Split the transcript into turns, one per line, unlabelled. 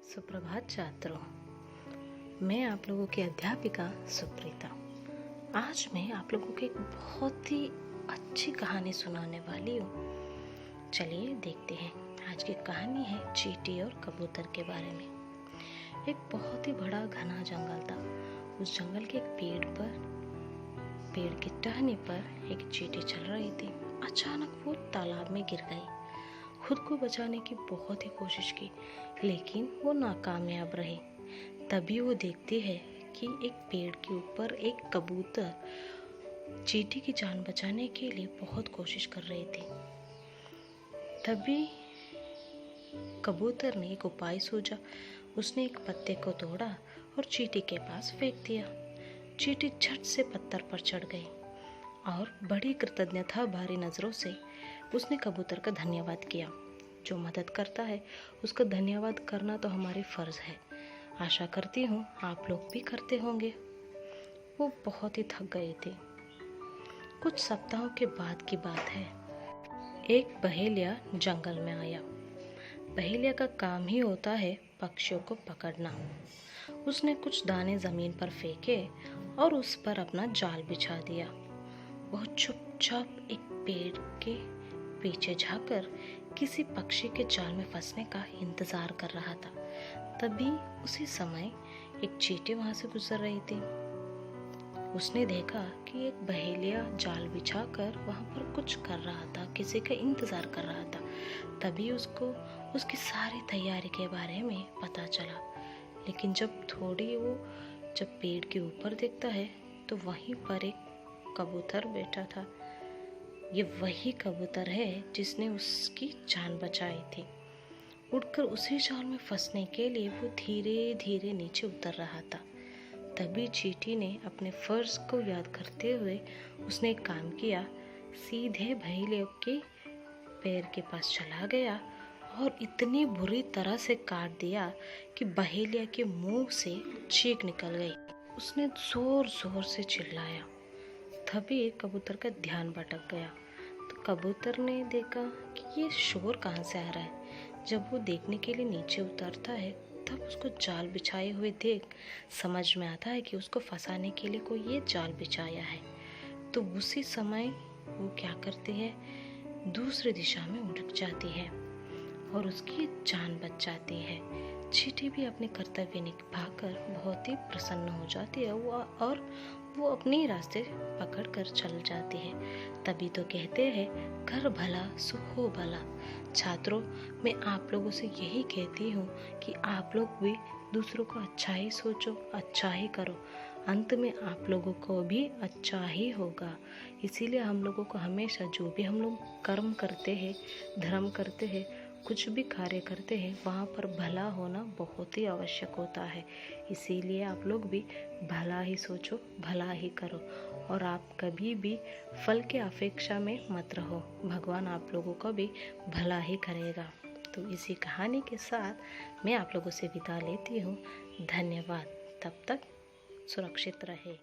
सुप्रभात छात्रों, मैं आप लोगों की अध्यापिका सुप्रीता। आज मैं आप लोगों को एक बहुत ही अच्छी कहानी सुनाने वाली हूँ। चलिए देखते हैं। आज की कहानी है चींटी और कबूतर के बारे में। एक बहुत ही बड़ा घना जंगल था। उस जंगल के एक पेड़ की टहनी पर एक चींटी चल रही थी। अचानक वो तालाब में गिर गई। खुद को बचाने की बहुत ही कोशिश की, लेकिन वो नाकामयाब रही। तभी वो देखती है कि एक पेड़ के ऊपर एक कबूतर चींटी की जान बचाने के लिए बहुत कोशिश कर रही थी। तभी कबूतर ने एक उपाय सूझा। उसने एक पत्ते को तोड़ा और चींटी के पास फेंक दिया। चींटी झट से पत्थर पर चढ़ गई और बड़ी कृतज्ञता भरी नजरों से उसने कबूतर का धन्यवाद किया। जो मदद करता है उसका धन्यवाद करना तो हमारी फर्ज है। आशा करती हूँ आप लोग भी करते होंगे। वो बहुत ही थक गए थे। कुछ सप्ताहों के बाद की बात है। एक बहेलिया जंगल में आया। बहेलिया का काम ही होता है पक्षियों को पकड़ना। उसने कुछ दाने जमीन पर फेंके और उस पर अपना जाल बिछा दिया। वह चुपचाप एक पेड़ के पीछे जाकर किसी पक्षी के जाल में फंसने का इंतजार कर रहा था। तभी उसी समय एक चींटी वहां से गुजर रही थी। उसने देखा कि एक बहेलिया जाल बिछाकर वहां पर कुछ कर रहा था, किसी का इंतजार कर रहा था। तभी उसको उसकी सारी तैयारी के बारे में पता चला। लेकिन जब पेड़ के ऊपर देखता है तो वहीं पर एक कबूतर बैठा था। ये वही कबूतर है जिसने उसकी जान बचाई थी। उड़कर उसी जाल में फंसने के लिए वो धीरे धीरे नीचे उतर रहा था। तभी चींटी ने अपने फर्ज को याद करते हुए उसने एक काम किया। सीधे बहेलिया के पैर के पास चला गया और इतनी बुरी तरह से काट दिया कि बहेलिया के मुंह से चीख निकल गई। उसने जोर जोर से चिल्लाया। तभी कबूतर का ध्यान भटक गया। तो कबूतर ने देखा कि ये शोर कहाँ से आ रहा है। जब वो देखने के लिए नीचे उतरता है तब उसको जाल बिछाए हुए देख समझ में आता है कि उसको फंसाने के लिए कोई ये जाल बिछाया है। तो उसी समय वो क्या करती है, दूसरी दिशा में उड़ जाती है और उसकी जान बच जाती है। चींटी भी अपने कर्तव्य निभाकर बहुत ही प्रसन्न हो जाती है और वो अपने रास्ते पकड़कर चल जाती है। तभी तो कहते हैं कर भला सो हो भला। छात्रों, मैं आप लोगों से यही कहती हूँ कि आप लोग भी दूसरों को अच्छा ही सोचो, अच्छा ही करो। अंत में आप लोगों को भी अच्छा ही होगा। इसीलिए हम लोगों को हमेशा जो भी हम लोग कर्म करते हैं, धर्म करते हैं, कुछ भी कार्य करते हैं, वहाँ पर भला होना बहुत ही आवश्यक होता है। इसीलिए आप लोग भी भला ही सोचो, भला ही करो और आप कभी भी फल के अपेक्षा में मत रहो। भगवान आप लोगों को भी भला ही करेगा। तो इसी कहानी के साथ मैं आप लोगों से विदा लेती हूँ। धन्यवाद। तब तक सुरक्षित रहे।